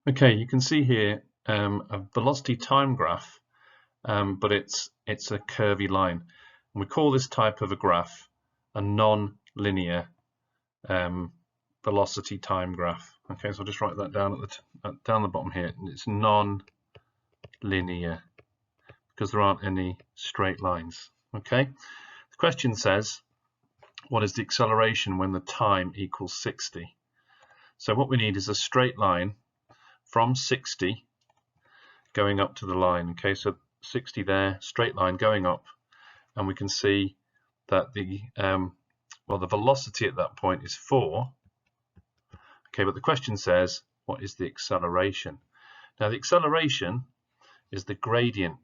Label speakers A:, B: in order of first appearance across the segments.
A: Okay, you can see here a velocity time graph, but it's a curvy line. And we call this type of a graph a non-linear velocity time graph. Okay, so I'll just write that down at down the bottom here. It's non-linear because there aren't any straight lines. Okay, the question says, what is the acceleration when the time equals 60? So what we need is a straight line from 60 going up to the line. Okay, so 60 there, straight line going up, and we can see that the velocity at that point is 4. Okay, but the question says, what is the acceleration? Now the acceleration is the gradient.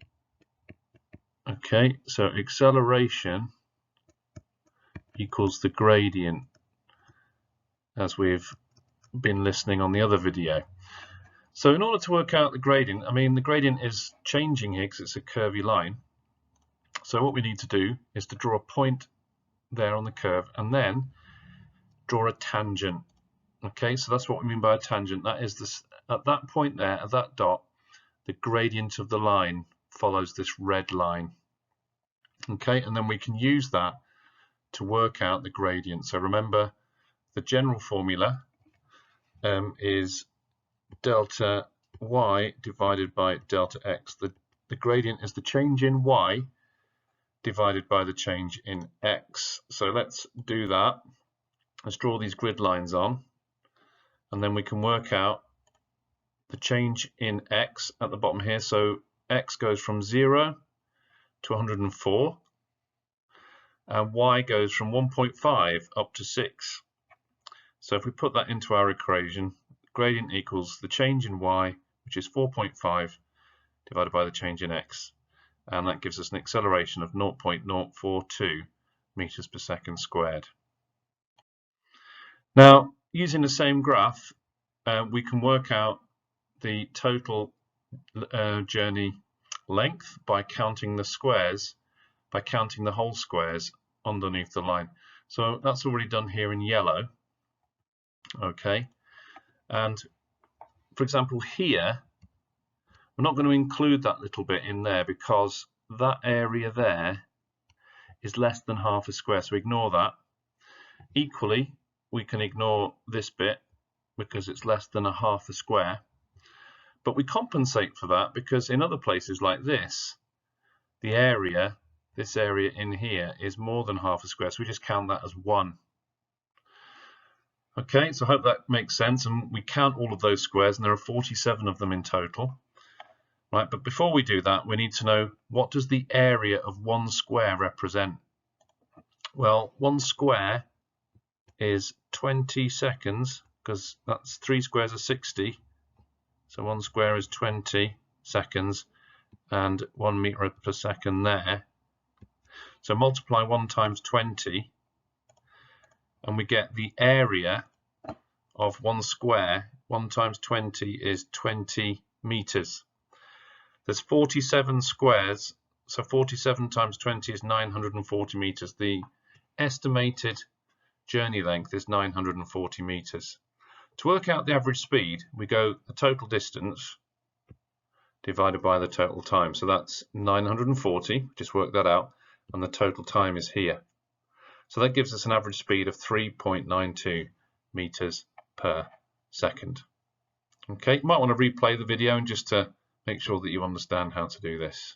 A: Okay, so acceleration equals the gradient, as we've been listening on the other video. So in order to work out the gradient, the gradient is changing here because it's a curvy line. So what we need to do is to draw a point there on the curve and then draw a tangent. Okay, so that's what we mean by a tangent. That is this, at that point there, at that dot, the gradient of the line follows this red line. Okay, and then we can use that to work out the gradient. So remember, the general formula is delta y divided by delta x. The gradient is the change in y divided by the change in x. So let's do that. Let's draw these grid lines on, and then we can work out the change in x at the bottom here. So x goes from 0 to 104, and y goes from 1.5 up to 6. So if we put that into our equation, gradient equals the change in y, which is 4.5, divided by the change in x, and that gives us an acceleration of 0.042 meters per second squared. Now, using the same graph, we can work out the total journey length by counting the squares, by counting the whole squares underneath the line. So that's already done here in yellow. Okay, and for example here, we're not going to include that little bit in there because that area there is less than half a square, so ignore that. Equally, we can ignore this bit because it's less than a half a square, but we compensate for that because in other places like this, the area, this area in here, is more than half a square, so we just count that as 1. Okay, so I hope that makes sense, and we count all of those squares, and there are 47 of them in total. Right, but before we do that, we need to know, what does the area of one square represent? Well, one square is 20 seconds, because that's 3 squares are 60. So one square is 20 seconds, and 1 meter per second there. So multiply 1 times 20, and we get the area of one square. 1 times 20 is 20 meters. There's 47 squares, so 47 times 20 is 940 meters. The estimated journey length is 940 meters. To work out the average speed, we go the total distance divided by the total time. So that's 940, just work that out, and the total time is here. So that gives us an average speed of 3.92 meters per second. Okay, you might want to replay the video and just to make sure that you understand how to do this.